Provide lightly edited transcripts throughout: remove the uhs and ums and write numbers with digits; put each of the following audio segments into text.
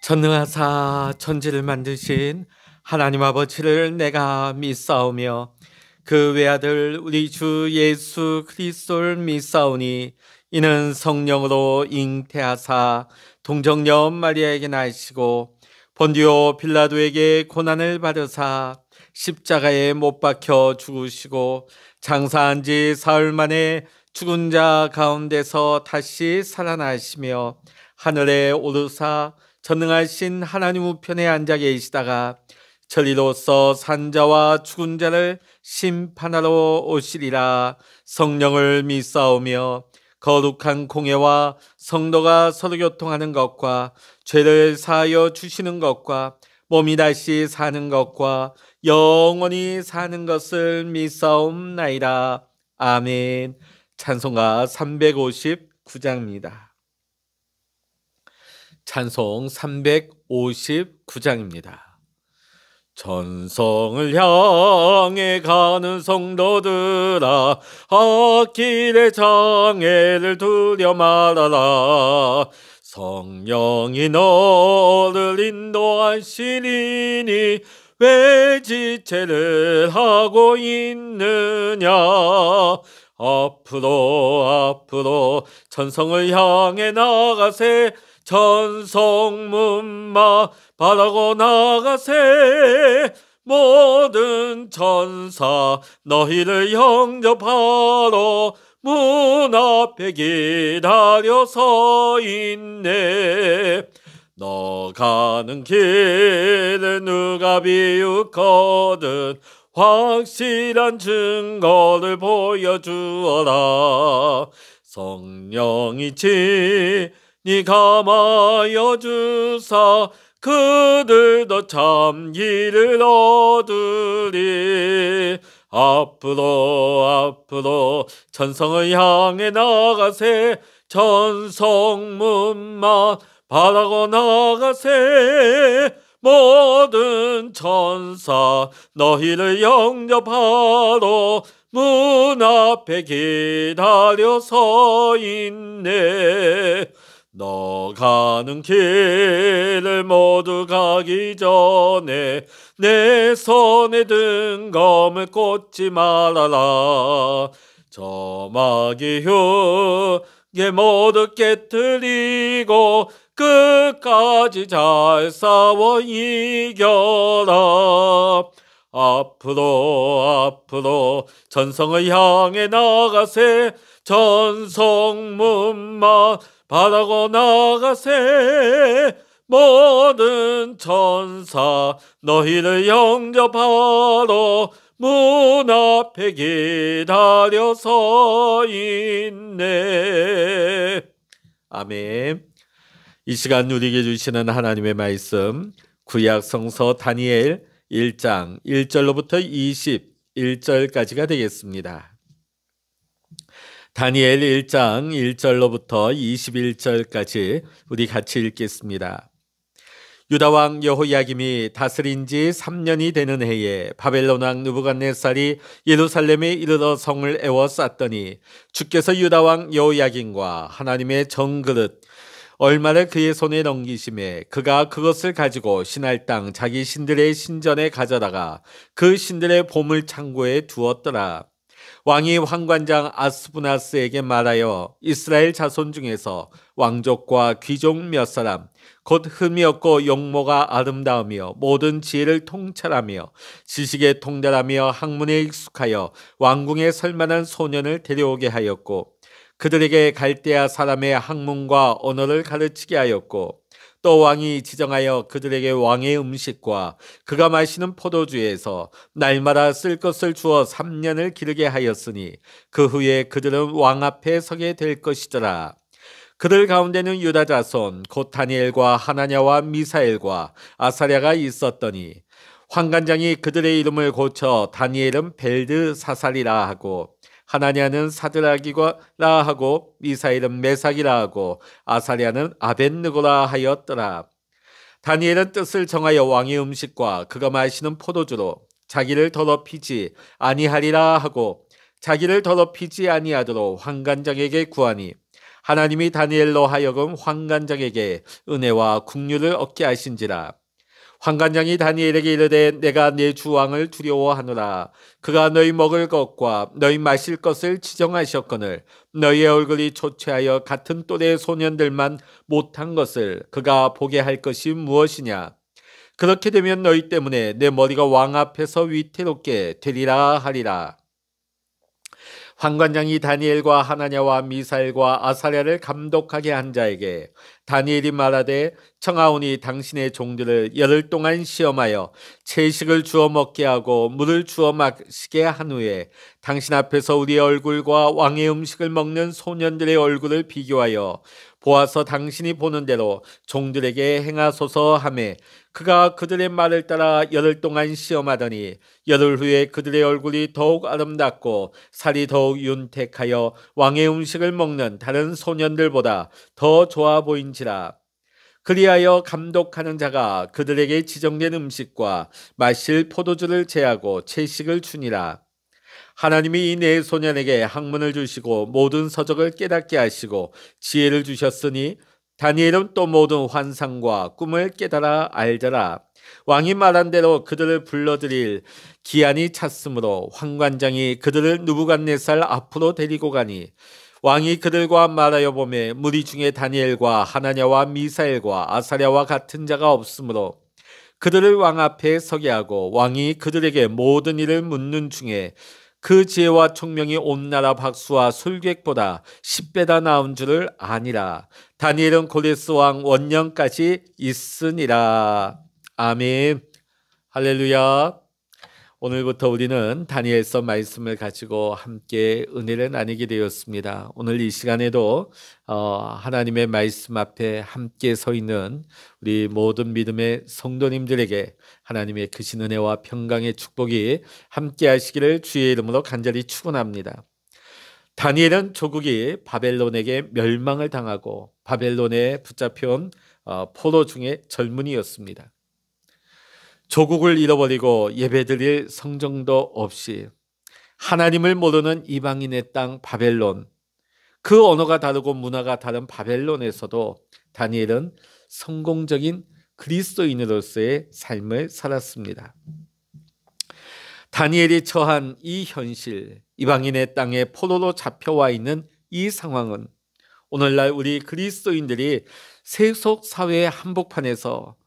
전능하사 천지를 만드신 하나님 아버지를 내가 믿사오며 그 외아들 우리 주 예수 그리스도를 믿사오니 이는 성령으로 잉태하사 동정녀 마리아에게 나시고 본디오 빌라도에게 고난을 받으사 십자가에 못 박혀 죽으시고 장사한 지 사흘 만에 죽은 자 가운데서 다시 살아나시며 하늘에 오르사 전능하신 하나님 우편에 앉아 계시다가 천리로서 산자와 죽은 자를 심판하러 오시리라. 성령을 믿사오며 거룩한 공예와 성도가 서로 교통하는 것과 죄를 사하여 주시는 것과 몸이 다시 사는 것과 영원히 사는 것을 믿사옵나이다. 아멘. 찬송가 359장입니다. 찬송 359장입니다. 전성을 향해 가는 성도들아, 앞길의 장애를 두려 말아라. 성령이 너를 인도하시리니 왜 지체를 하고 있느냐. 앞으로 전성을 향해 나가세. 전성문마 바라고 나가세. 모든 천사 너희를 영접하러 문 앞에 기다려 서 있네. 너 가는 길을 누가 비웃거든 확실한 증거를 보여주어라. 성령이 니 감하여 주사 그들도 참 길을 얻으리. 앞으로 전성을 향해 나가세. 전성문만 바라고 나가세. 모든 천사 너희를 영접하러 문 앞에 기다려 서 있네. 너 가는 길을 모두 가기 전에 내 손에 든 검을 꽂지 말아라. 저마귀 흉에 모두 깨뜨리고 끝까지 잘 싸워 이겨라. 앞으로 전성을 향해 나가세. 전성문만 바라고 나가세. 모든 천사 너희를 영접하러 문 앞에 기다려 서 있네. 아멘. 이 시간 누리게 주시는 하나님의 말씀, 구약 성서 다니엘 1장 1절로부터 21절까지가 되겠습니다. 다니엘 1장 1절로부터 21절까지 우리 같이 읽겠습니다. 유다왕 여호야김이 다스린 지 3년이 되는 해에 바벨론 왕 느부갓네살이 예루살렘에 이르러 성을 에워쌌더니 주께서 유다왕 여호야김과 하나님의 정그릇 얼마를 그의 손에 넘기심에 그가 그것을 가지고 신할 땅 자기 신들의 신전에 가져다가 그 신들의 보물 창고에 두었더라. 왕이 환관장 아스부나스에게 말하여 이스라엘 자손 중에서 왕족과 귀족 몇 사람 곧 흠이 없고 용모가 아름다우며 모든 지혜를 통찰하며 지식에 통달하며 학문에 익숙하여 왕궁에 설만한 소년을 데려오게 하였고 그들에게 갈대아 사람의 학문과 언어를 가르치게 하였고 또 왕이 지정하여 그들에게 왕의 음식과 그가 마시는 포도주에서 날마다 쓸 것을 주어 3년을 기르게 하였으니 그 후에 그들은 왕 앞에 서게 될 것이더라. 그들 가운데는 유다 자손 곧 다니엘과 하나냐와 미사엘과 아사랴가 있었더니 환관장이 그들의 이름을 고쳐 다니엘은 벨드사살이라 하고 하나냐는 사드락이라 하고 미사엘은 메삭이라 하고 아사랴는 아벳느고라 하였더라. 다니엘은 뜻을 정하여 왕의 음식과 그가 마시는 포도주로 자기를 더럽히지 아니하리라 하고 자기를 더럽히지 아니하도록 환관장에게 구하니 하나님이 다니엘로 하여금 환관장에게 은혜와 국류를 얻게 하신지라. 환관장이 다니엘에게 이르되 내가 내 주 왕을 두려워하노라. 그가 너희 먹을 것과 너희 마실 것을 지정하셨거늘 너희의 얼굴이 초췌하여 같은 또래의 소년들만 못한 것을 그가 보게 할 것이 무엇이냐. 그렇게 되면 너희 때문에 내 머리가 왕 앞에서 위태롭게 되리라 하리라. 환관장이 다니엘과 하나냐와 미사엘과 아사랴를 감독하게 한 자에게 다니엘이 말하되 청하오니 당신의 종들을 열흘 동안 시험하여 채식을 주어 먹게 하고 물을 주어 마시게 한 후에 당신 앞에서 우리의 얼굴과 왕의 음식을 먹는 소년들의 얼굴을 비교하여 보아서 당신이 보는 대로 종들에게 행하소서 하매 그가 그들의 말을 따라 열흘 동안 시험하더니 열흘 후에 그들의 얼굴이 더욱 아름답고 살이 더욱 윤택하여 왕의 음식을 먹는 다른 소년들보다 더 좋아 보인지라. 그리하여 감독하는 자가 그들에게 지정된 음식과 마실 포도주를 제하고 채식을 주니라. 하나님이 이 네 소년에게 학문을 주시고 모든 서적을 깨닫게 하시고 지혜를 주셨으니 다니엘은 또 모든 환상과 꿈을 깨달아 알더라. 왕이 말한 대로 그들을 불러들일 기한이 찼으므로 환관장이 그들을 느부갓네살 앞으로 데리고 가니 왕이 그들과 말하여 보매 무리 중에 다니엘과 하나냐와 미사엘과 아사랴와 같은 자가 없으므로 그들을 왕 앞에 서게 하고 왕이 그들에게 모든 일을 묻는 중에 그 지혜와 총명이 온 나라 박수와 술객보다 10배다 나은 줄을 아니라. 다니엘은 고레스 왕 원년까지 있으니라. 아멘. 할렐루야. 오늘부터 우리는 다니엘서 말씀을 가지고 함께 은혜를 나누게 되었습니다. 오늘 이 시간에도 하나님의 말씀 앞에 함께 서 있는 우리 모든 믿음의 성도님들에게 하나님의 크신 은혜와 평강의 축복이 함께 하시기를 주의 이름으로 간절히 축원합니다. 다니엘은 조국이 바벨론에게 멸망을 당하고 바벨론에 붙잡혀온 포로 중에 젊은이였습니다. 조국을 잃어버리고 예배드릴 성정도 없이 하나님을 모르는 이방인의 땅 바벨론, 그 언어가 다르고 문화가 다른 바벨론에서도 다니엘은 성공적인 그리스도인으로서의 삶을 살았습니다. 다니엘이 처한 이 현실, 이방인의 땅에 포로로 잡혀와 있는 이 상황은 오늘날 우리 그리스도인들이 세속 사회의 한복판에서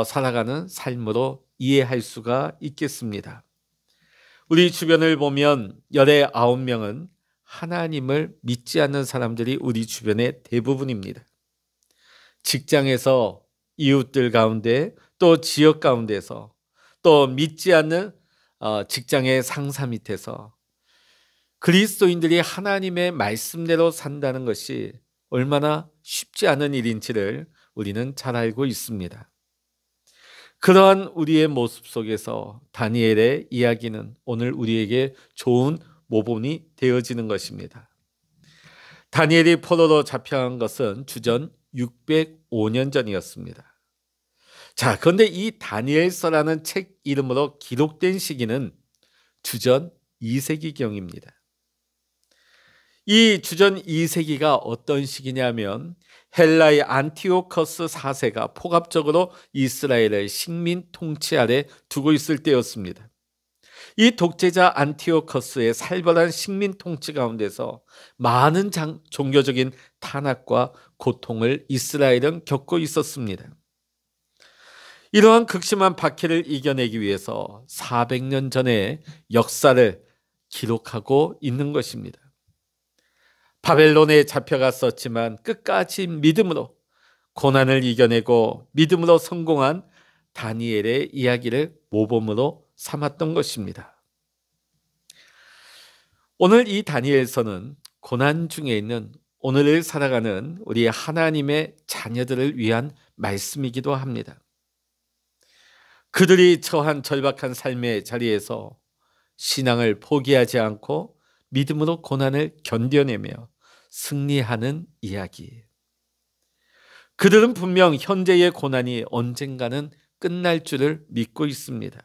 살아가는 삶으로 이해할 수가 있겠습니다. 우리 주변을 보면 열의 9명은 하나님을 믿지 않는 사람들이 우리 주변의 대부분입니다. 직장에서 이웃들 가운데 또 지역 가운데서 또 믿지 않는 직장의 상사 밑에서 그리스도인들이 하나님의 말씀대로 산다는 것이 얼마나 쉽지 않은 일인지를 우리는 잘 알고 있습니다. 그러한 우리의 모습 속에서 다니엘의 이야기는 오늘 우리에게 좋은 모범이 되어지는 것입니다. 다니엘이 포로로 잡혀간 것은 주전 605년 전이었습니다. 자, 그런데 이 다니엘서라는 책 이름으로 기록된 시기는 주전 2세기경입니다. 이 주전 2세기가 어떤 시기냐면 헬라의 안티오커스 4세가 포갑적으로 이스라엘을 식민 통치 아래 두고 있을 때였습니다. 이 독재자 안티오커스의 살벌한 식민 통치 가운데서 많은 종교적인 탄압과 고통을 이스라엘은 겪고 있었습니다. 이러한 극심한 박해를 이겨내기 위해서 400년 전의 역사를 기록하고 있는 것입니다. 바벨론에 잡혀갔었지만 끝까지 믿음으로 고난을 이겨내고 믿음으로 성공한 다니엘의 이야기를 모범으로 삼았던 것입니다. 오늘 이 다니엘서는 고난 중에 있는 오늘을 살아가는 우리 하나님의 자녀들을 위한 말씀이기도 합니다. 그들이 처한 절박한 삶의 자리에서 신앙을 포기하지 않고 믿음으로 고난을 견뎌내며 승리하는 이야기. 그들은 분명 현재의 고난이 언젠가는 끝날 줄을 믿고 있습니다.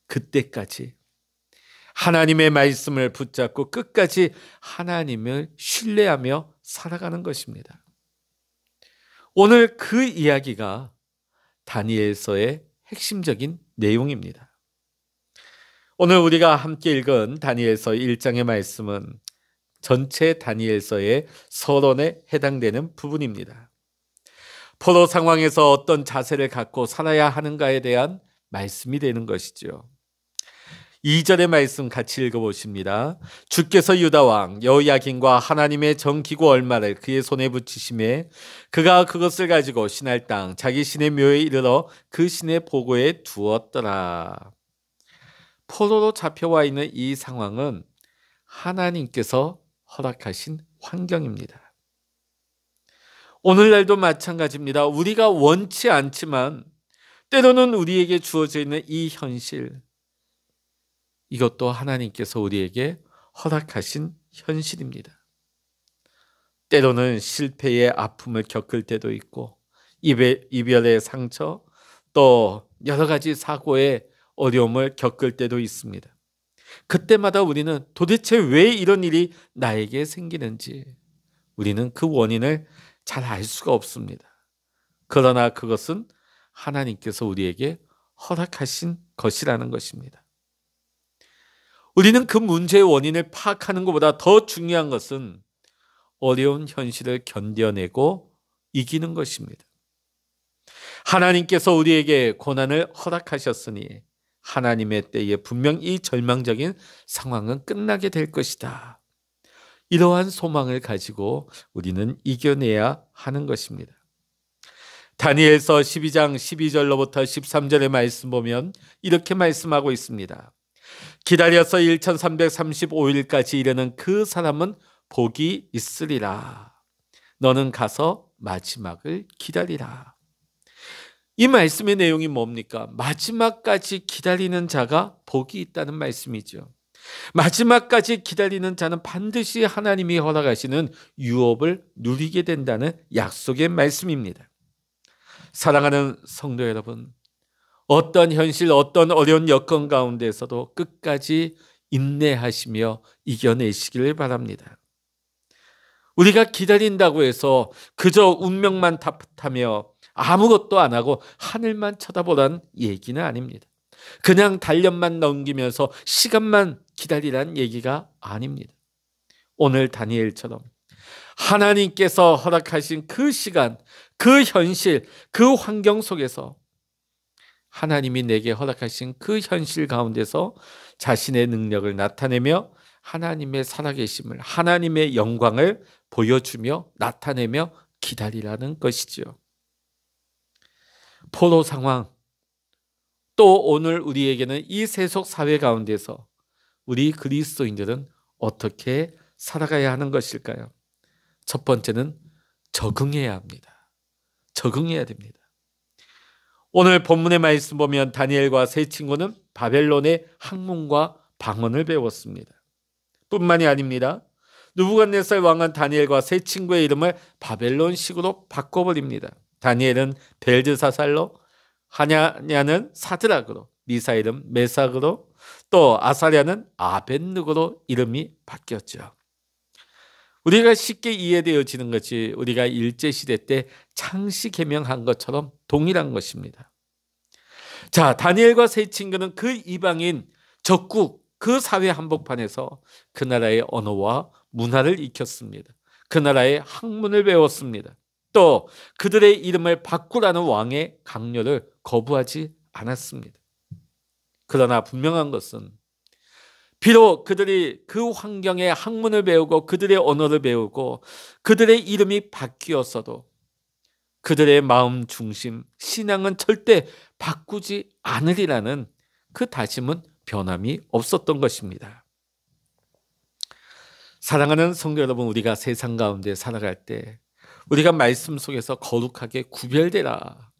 그때까지 하나님의 말씀을 붙잡고 끝까지 하나님을 신뢰하며 살아가는 것입니다. 오늘 그 이야기가 다니엘서의 핵심적인 내용입니다. 오늘 우리가 함께 읽은 다니엘서 1장의 말씀은 전체 다니엘서의 서론에 해당되는 부분입니다. 포로 상황에서 어떤 자세를 갖고 살아야 하는가에 대한 말씀이 되는 것이죠. 2절의 말씀 같이 읽어보십니다. 주께서 유다왕 여호야긴과 하나님의 정기구 얼마를 그의 손에 붙이심에 그가 그것을 가지고 신할 땅 자기 신의 묘에 이르러 그 신의 보고에 두었더라. 포로로 잡혀와 있는 이 상황은 하나님께서 허락하신 환경입니다. 오늘날도 마찬가지입니다. 우리가 원치 않지만 때로는 우리에게 주어져 있는 이 현실, 이것도 하나님께서 우리에게 허락하신 현실입니다. 때로는 실패의 아픔을 겪을 때도 있고 이별의 상처, 또 여러 가지 사고의 어려움을 겪을 때도 있습니다. 그때마다 우리는 도대체 왜 이런 일이 나에게 생기는지 우리는 그 원인을 잘 알 수가 없습니다. 그러나 그것은 하나님께서 우리에게 허락하신 것이라는 것입니다. 우리는 그 문제의 원인을 파악하는 것보다 더 중요한 것은 어려운 현실을 견뎌내고 이기는 것입니다. 하나님께서 우리에게 고난을 허락하셨으니 하나님의 때에 분명 이 절망적인 상황은 끝나게 될 것이다. 이러한 소망을 가지고 우리는 이겨내야 하는 것입니다. 다니엘서 12장 12절로부터 13절의 말씀 보면 이렇게 말씀하고 있습니다. 기다려서 1335일까지 이르는 그 사람은 복이 있으리라. 너는 가서 마지막을 기다리라. 이 말씀의 내용이 뭡니까? 마지막까지 기다리는 자가 복이 있다는 말씀이죠. 마지막까지 기다리는 자는 반드시 하나님이 허락하시는 유업을 누리게 된다는 약속의 말씀입니다. 사랑하는 성도 여러분, 어떤 현실, 어떤 어려운 여건 가운데서도 끝까지 인내하시며 이겨내시기를 바랍니다. 우리가 기다린다고 해서 그저 운명만 탓하며 아무것도 안 하고 하늘만 쳐다보라는 얘기는 아닙니다. 그냥 단련만 넘기면서 시간만 기다리라는 얘기가 아닙니다. 오늘 다니엘처럼 하나님께서 허락하신 그 시간, 그 현실, 그 환경 속에서 하나님이 내게 허락하신 그 현실 가운데서 자신의 능력을 나타내며 하나님의 살아계심을, 하나님의 영광을 보여주며 나타내며 기다리라는 것이죠. 포로 상황, 또 오늘 우리에게는 이 세속 사회 가운데서 우리 그리스도인들은 어떻게 살아가야 하는 것일까요? 첫 번째는 적응해야 합니다. 적응해야 됩니다. 오늘 본문의 말씀 보면 다니엘과 세 친구는 바벨론의 학문과 방언을 배웠습니다. 뿐만이 아닙니다. 느부갓네살 왕은 다니엘과 세 친구의 이름을 바벨론식으로 바꿔버립니다. 다니엘은 벨드사살로, 하냐냐는 사드락으로, 미사일은 메삭으로, 또 아사랴는 아벳느고로 이름이 바뀌었죠. 우리가 쉽게 이해되어지는 것이 우리가 일제시대 때 창씨 개명한 것처럼 동일한 것입니다. 자, 다니엘과 세 친구는 그 이방인 적국 그 사회 한복판에서 그 나라의 언어와 문화를 익혔습니다. 그 나라의 학문을 배웠습니다. 또 그들의 이름을 바꾸라는 왕의 강요를 거부하지 않았습니다. 그러나 분명한 것은 비록 그들이 그 환경의 학문을 배우고 그들의 언어를 배우고 그들의 이름이 바뀌었어도 그들의 마음 중심, 신앙은 절대 바꾸지 않으리라는 그 다짐은 변함이 없었던 것입니다. 사랑하는 성도 여러분, 우리가 세상 가운데 살아갈 때 우리가 말씀 속에서 거룩하게 구별되라,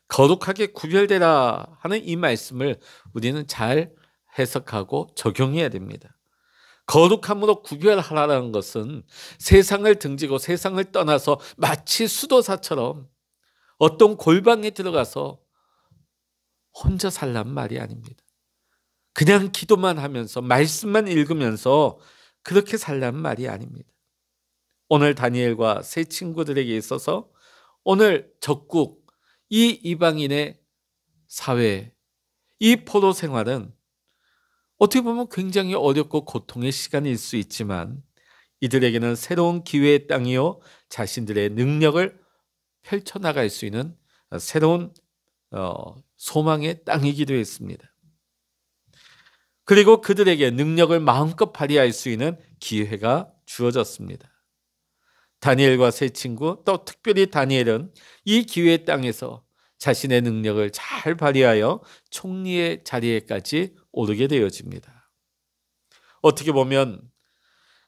거룩하게 구별되라 하는 이 말씀을 우리는 잘 해석하고 적용해야 됩니다. 거룩함으로 구별하라는 것은 세상을 등지고 세상을 떠나서 마치 수도사처럼 어떤 골방에 들어가서 혼자 살란 말이 아닙니다. 그냥 기도만 하면서 말씀만 읽으면서 그렇게 살란 말이 아닙니다. 오늘 다니엘과 세 친구들에게 있어서 오늘 적국, 이 이방인의 사회, 이 포로 생활은 어떻게 보면 굉장히 어렵고 고통의 시간일 수 있지만 이들에게는 새로운 기회의 땅이요, 자신들의 능력을 펼쳐나갈 수 있는 새로운 소망의 땅이기도 했습니다. 그리고 그들에게 능력을 마음껏 발휘할 수 있는 기회가 주어졌습니다. 다니엘과 세 친구, 또 특별히 다니엘은 이 기회의 땅에서 자신의 능력을 잘 발휘하여 총리의 자리에까지 오르게 되어집니다. 어떻게 보면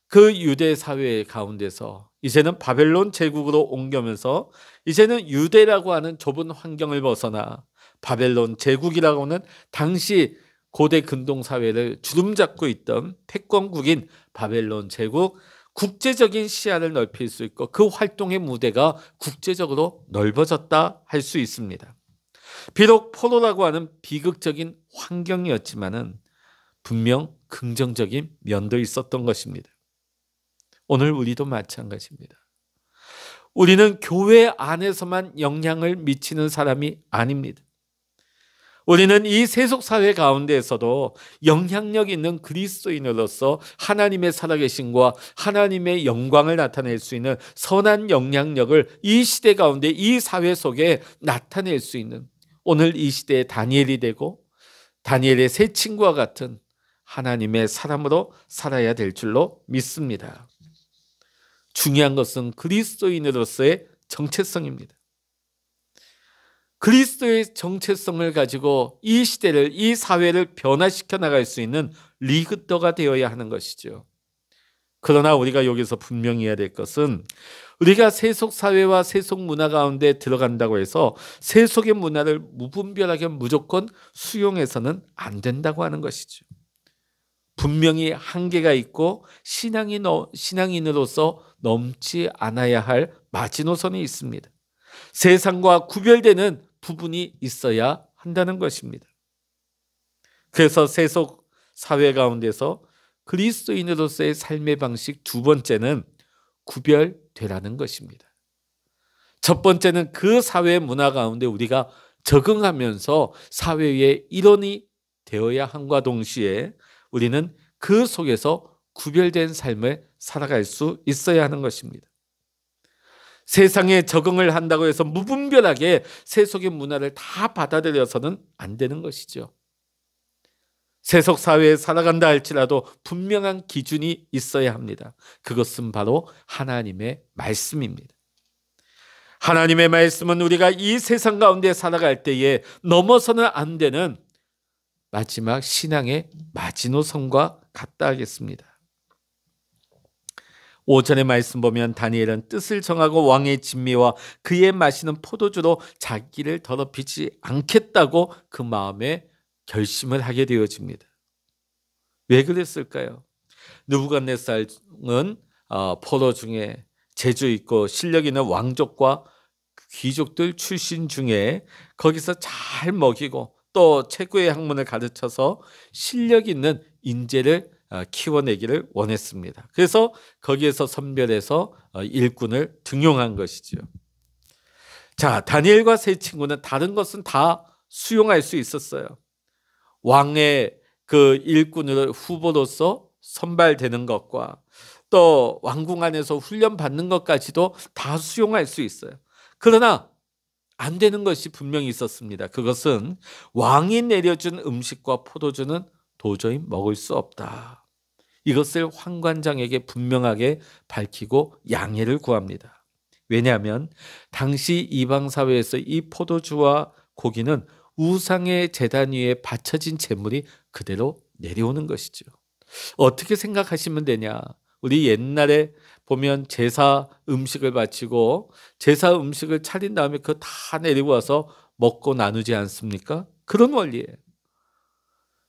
그 유대 사회 가운데서 이제는 바벨론 제국으로 옮겨면서 이제는 유대라고 하는 좁은 환경을 벗어나 바벨론 제국이라고 하는 당시 고대 근동 사회를 주름잡고 있던 패권국인 바벨론 제국, 국제적인 시야를 넓힐 수 있고 그 활동의 무대가 국제적으로 넓어졌다 할 수 있습니다. 비록 포로라고 하는 비극적인 환경이었지만은 분명 긍정적인 면도 있었던 것입니다. 오늘 우리도 마찬가지입니다. 우리는 교회 안에서만 영향을 미치는 사람이 아닙니다. 우리는 이 세속사회 가운데에서도 영향력 있는 그리스도인으로서 하나님의 살아계심과 하나님의 영광을 나타낼 수 있는 선한 영향력을 이 시대 가운데 이 사회 속에 나타낼 수 있는 오늘 이 시대의 다니엘이 되고 다니엘의 세 친구와 같은 하나님의 사람으로 살아야 될 줄로 믿습니다. 중요한 것은 그리스도인으로서의 정체성입니다. 그리스도의 정체성을 가지고 이 시대를, 이 사회를 변화시켜 나갈 수 있는 리더가 되어야 하는 것이죠. 그러나 우리가 여기서 분명히 해야 될 것은 우리가 세속 사회와 세속 문화 가운데 들어간다고 해서 세속의 문화를 무분별하게 무조건 수용해서는 안 된다고 하는 것이죠. 분명히 한계가 있고 신앙인으로서 넘지 않아야 할 마지노선이 있습니다. 세상과 구별되는 부분이 있어야 한다는 것입니다. 그래서 세속 사회 가운데서 그리스도인으로서의 삶의 방식 두 번째는 구별되라는 것입니다. 첫 번째는 그 사회 문화 가운데 우리가 적응하면서 사회의 일원이 되어야 함과 동시에 우리는 그 속에서 구별된 삶을 살아갈 수 있어야 하는 것입니다. 세상에 적응을 한다고 해서 무분별하게 세속의 문화를 다 받아들여서는 안 되는 것이죠. 세속 사회에 살아간다 할지라도 분명한 기준이 있어야 합니다. 그것은 바로 하나님의 말씀입니다. 하나님의 말씀은 우리가 이 세상 가운데 살아갈 때에 넘어서는 안 되는 마지막 신앙의 마지노선과 같다 하겠습니다. 5절의 말씀 보면 다니엘은 뜻을 정하고 왕의 진미와 그의 마시는 포도주로 자기를 더럽히지 않겠다고 그 마음에 결심을 하게 되어집니다. 왜 그랬을까요? 느부갓네살은 포로 중에 재주 있고 실력 있는 왕족과 귀족들 출신 중에 거기서 잘 먹이고 또 최고의 학문을 가르쳐서 실력 있는 인재를 키워내기를 원했습니다. 그래서 거기에서 선별해서 일꾼을 등용한 것이죠. 자, 다니엘과 세 친구는 다른 것은 다 수용할 수 있었어요. 왕의 그 일꾼을 후보로서 선발되는 것과 또 왕궁 안에서 훈련 받는 것까지도 다 수용할 수 있어요. 그러나 안 되는 것이 분명히 있었습니다. 그것은 왕이 내려준 음식과 포도주는 도저히 먹을 수 없다. 이것을 환관장에게 분명하게 밝히고 양해를 구합니다. 왜냐하면 당시 이방 사회에서 이 포도주와 고기는 우상의 제단 위에 바쳐진 제물이 그대로 내려오는 것이죠. 어떻게 생각하시면 되냐? 우리 옛날에 보면 제사 음식을 바치고 제사 음식을 차린 다음에 그거 다 내리고 와서 먹고 나누지 않습니까? 그런 원리예요.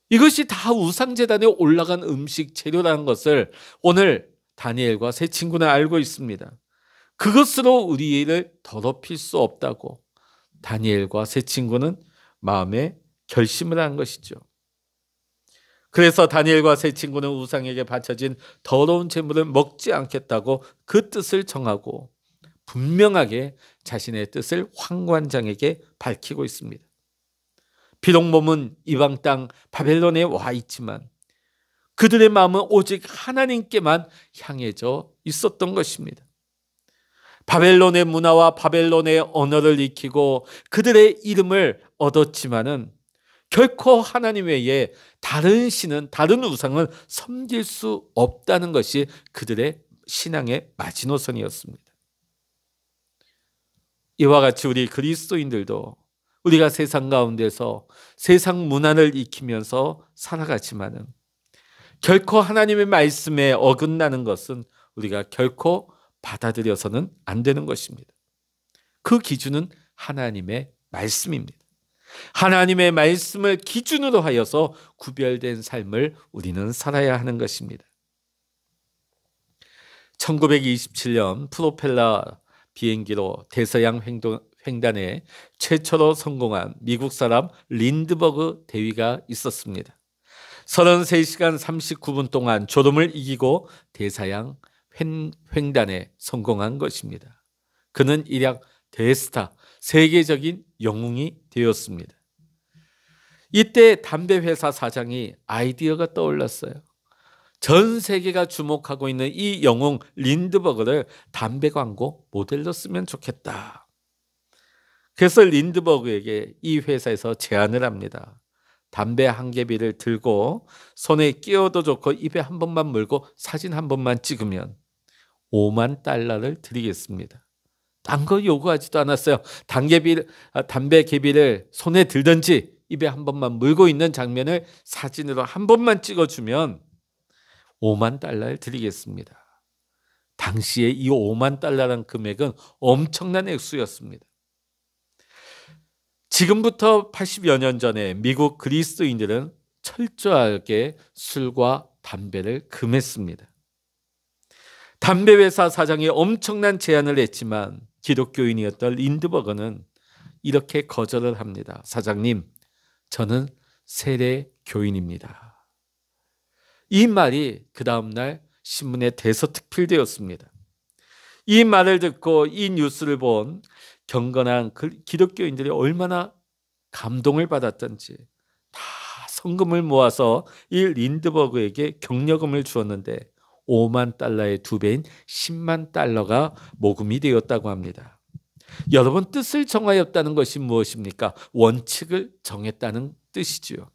이것이 다 우상제단에 올라간 음식 재료라는 것을 오늘 다니엘과 세 친구는 알고 있습니다. 그것으로 우리를 더럽힐 수 없다고 다니엘과 세 친구는 마음에 결심을 한 것이죠. 그래서 다니엘과 세 친구는 우상에게 바쳐진 더러운 제물을 먹지 않겠다고 그 뜻을 정하고 분명하게 자신의 뜻을 환관장에게 밝히고 있습니다. 비록 몸은 이방 땅 바벨론에 와 있지만 그들의 마음은 오직 하나님께만 향해져 있었던 것입니다. 바벨론의 문화와 바벨론의 언어를 익히고 그들의 이름을 얻었지만은 결코 하나님 외에 다른 신은, 다른 우상은 섬길 수 없다는 것이 그들의 신앙의 마지노선이었습니다. 이와 같이 우리 그리스도인들도 우리가 세상 가운데서 세상 문화를 익히면서 살아가지만은 결코 하나님의 말씀에 어긋나는 것은 우리가 결코 받아들여서는 안 되는 것입니다. 그 기준은 하나님의 말씀입니다. 하나님의 말씀을 기준으로 하여서 구별된 삶을 우리는 살아야 하는 것입니다. 1927년 프로펠러 비행기로 대서양 횡단에 최초로 성공한 미국 사람 린드버그 대위가 있었습니다. 33시간 39분 동안 졸음을 이기고 대서양 횡단에 성공한 것입니다. 그는 일약 대스타, 세계적인 영웅이 되었습니다. 이때 담배 회사 사장이 아이디어가 떠올랐어요. 전 세계가 주목하고 있는 이 영웅 린드버그를 담배 광고 모델로 쓰면 좋겠다. 그래서 린드버그에게 이 회사에서 제안을 합니다. 담배 한 개비를 들고 손에 끼워도 좋고 입에 한 번만 물고 사진 한 번만 찍으면 $50,000를 드리겠습니다. 딴 거 요구하지도 않았어요. 담배 개비를 손에 들든지 입에 한 번만 물고 있는 장면을 사진으로 한 번만 찍어주면 $50,000를 드리겠습니다. 당시에 이 $50,000라는 금액은 엄청난 액수였습니다. 지금부터 80여 년 전에 미국 그리스도인들은 철저하게 술과 담배를 금했습니다. 담배 회사 사장이 엄청난 제안을 했지만 기독교인이었던 린드버그는 이렇게 거절을 합니다. 사장님, 저는 세례 교인입니다. 이 말이 그 다음날 신문에 대서특필되었습니다. 이 말을 듣고 이 뉴스를 본 경건한 기독교인들이 얼마나 감동을 받았던지 다 성금을 모아서 이 린드버그에게 격려금을 주었는데 $50,000의 2배인 $100,000가 모금이 되었다고 합니다. 여러분, 뜻을 정하였다는 것이 무엇입니까? 원칙을 정했다는 뜻이지요.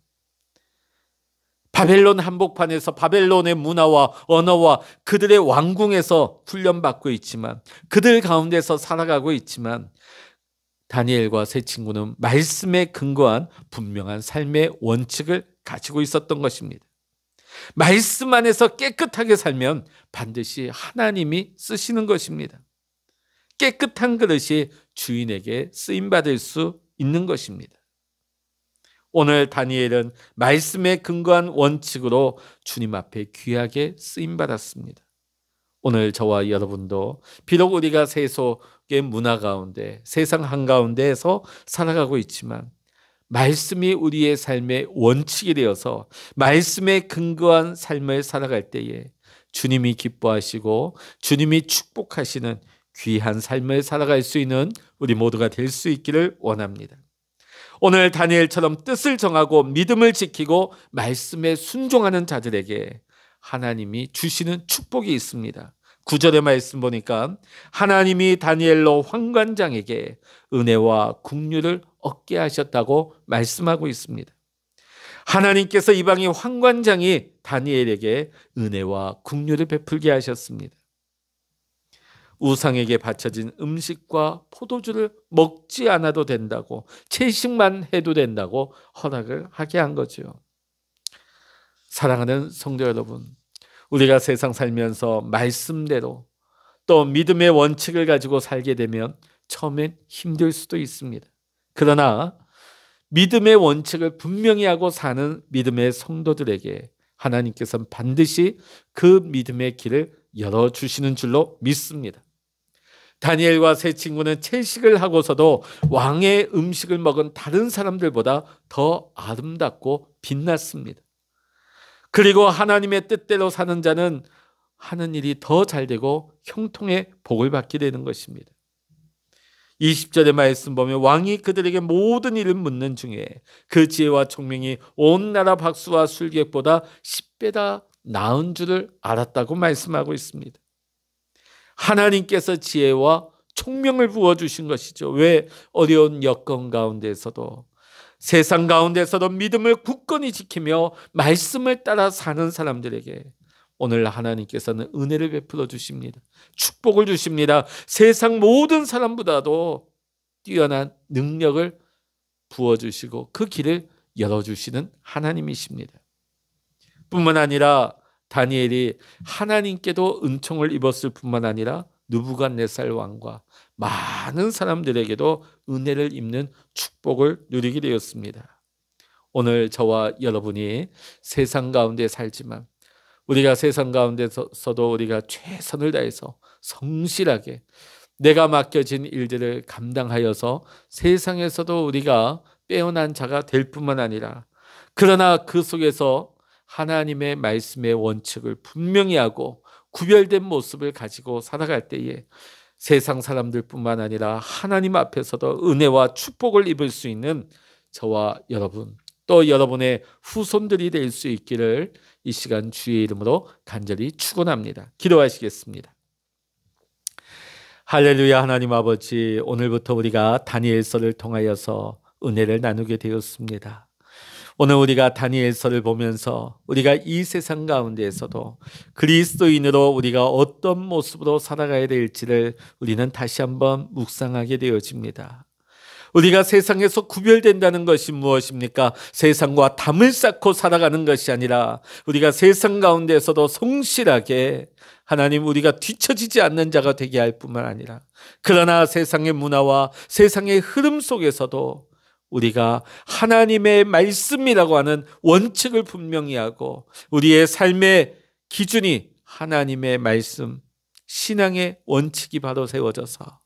바벨론 한복판에서 바벨론의 문화와 언어와 그들의 왕궁에서 훈련받고 있지만 그들 가운데서 살아가고 있지만 다니엘과 세 친구는 말씀에 근거한 분명한 삶의 원칙을 가지고 있었던 것입니다. 말씀 안에서 깨끗하게 살면 반드시 하나님이 쓰시는 것입니다. 깨끗한 그릇이 주인에게 쓰임받을 수 있는 것입니다. 오늘 다니엘은 말씀에 근거한 원칙으로 주님 앞에 귀하게 쓰임받았습니다. 오늘 저와 여러분도 비록 우리가 세속의 문화 가운데 세상 한가운데에서 살아가고 있지만 말씀이 우리의 삶의 원칙이 되어서 말씀에 근거한 삶을 살아갈 때에 주님이 기뻐하시고 주님이 축복하시는 귀한 삶을 살아갈 수 있는 우리 모두가 될 수 있기를 원합니다. 오늘 다니엘처럼 뜻을 정하고 믿음을 지키고 말씀에 순종하는 자들에게 하나님이 주시는 축복이 있습니다. 9절의 말씀 보니까 하나님이 다니엘로 환관장에게 은혜와 긍휼을 얻게 하셨다고 말씀하고 있습니다. 하나님께서 이방인 환관장이 다니엘에게 은혜와 긍휼을 베풀게 하셨습니다. 우상에게 바쳐진 음식과 포도주를 먹지 않아도 된다고, 채식만 해도 된다고 허락을 하게 한 거죠. 사랑하는 성도 여러분, 우리가 세상 살면서 말씀대로 또 믿음의 원칙을 가지고 살게 되면 처음엔 힘들 수도 있습니다. 그러나 믿음의 원칙을 분명히 하고 사는 믿음의 성도들에게 하나님께서는 반드시 그 믿음의 길을 열어주시는 줄로 믿습니다. 다니엘과 세 친구는 채식을 하고서도 왕의 음식을 먹은 다른 사람들보다 더 아름답고 빛났습니다. 그리고 하나님의 뜻대로 사는 자는 하는 일이 더 잘되고 형통의 복을 받게 되는 것입니다. 20절의 말씀 보면 왕이 그들에게 모든 일을 묻는 중에 그 지혜와 총명이 온 나라 박수와 술객보다 10배다 나은 줄을 알았다고 말씀하고 있습니다. 하나님께서 지혜와 총명을 부어주신 것이죠. 왜? 어려운 여건 가운데서도, 세상 가운데서도 믿음을 굳건히 지키며 말씀을 따라 사는 사람들에게 오늘 하나님께서는 은혜를 베풀어 주십니다. 축복을 주십니다. 세상 모든 사람보다도 뛰어난 능력을 부어주시고 그 길을 열어주시는 하나님이십니다. 뿐만 아니라 다니엘이 하나님께도 은총을 입었을 뿐만 아니라 느부갓네살 왕과 많은 사람들에게도 은혜를 입는 축복을 누리게 되었습니다. 오늘 저와 여러분이 세상 가운데 살지만 우리가 세상 가운데서도 우리가 최선을 다해서 성실하게 내가 맡겨진 일들을 감당하여서 세상에서도 우리가 빼어난 자가 될 뿐만 아니라, 그러나 그 속에서 하나님의 말씀의 원칙을 분명히 하고 구별된 모습을 가지고 살아갈 때에 세상 사람들뿐만 아니라 하나님 앞에서도 은혜와 축복을 입을 수 있는 저와 여러분, 또 여러분의 후손들이 될 수 있기를 이 시간 주의 이름으로 간절히 축원합니다. 기도하시겠습니다. 할렐루야. 하나님 아버지, 오늘부터 우리가 다니엘서를 통하여서 은혜를 나누게 되었습니다. 오늘 우리가 다니엘서를 보면서 우리가 이 세상 가운데에서도 그리스도인으로 우리가 어떤 모습으로 살아가야 될지를 우리는 다시 한번 묵상하게 되어집니다. 우리가 세상에서 구별된다는 것이 무엇입니까? 세상과 담을 쌓고 살아가는 것이 아니라 우리가 세상 가운데에서도 성실하게 하나님, 우리가 뒤처지지 않는 자가 되게 할 뿐만 아니라, 그러나 세상의 문화와 세상의 흐름 속에서도 우리가 하나님의 말씀이라고 하는 원칙을 분명히 하고 우리의 삶의 기준이 하나님의 말씀, 신앙의 원칙이 바로 세워져서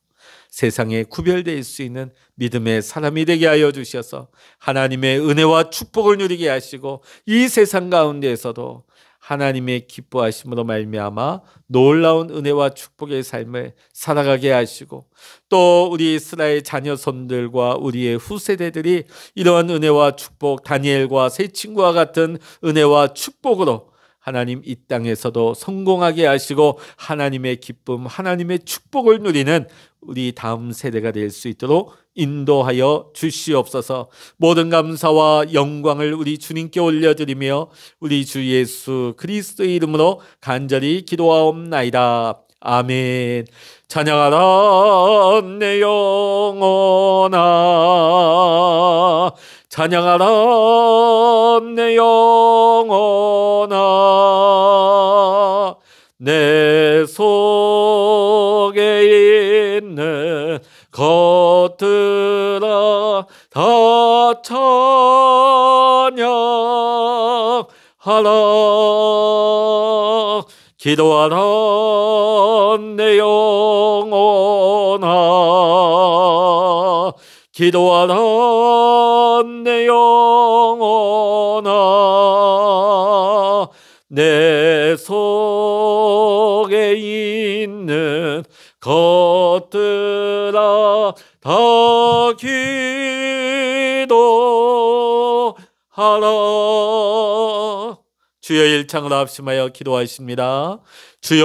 세상에 구별될 수 있는 믿음의 사람이 되게 하여 주셔서 하나님의 은혜와 축복을 누리게 하시고 이 세상 가운데에서도 하나님의 기뻐하심으로 말미암아 놀라운 은혜와 축복의 삶을 살아가게 하시고, 또 우리 이스라엘 자녀손들과 우리의 후세대들이 이러한 은혜와 축복, 다니엘과 세 친구와 같은 은혜와 축복으로 하나님 이 땅에서도 성공하게 하시고 하나님의 기쁨, 하나님의 축복을 누리는 우리 다음 세대가 될 수 있도록 인도하여 주시옵소서. 모든 감사와 영광을 우리 주님께 올려드리며 우리 주 예수 그리스도의 이름으로 간절히 기도하옵나이다. 아멘. 찬양하라 내 영혼아, 찬양하라 내 영혼아, 내 속에 있는 것들아 다 찬양하라. 기도하라 내 영혼아, 기도하라 내 영혼아, 내 속에 있는 것들아 다 기도하라. 주여 일창을 합심하여 기도하십니다. 주여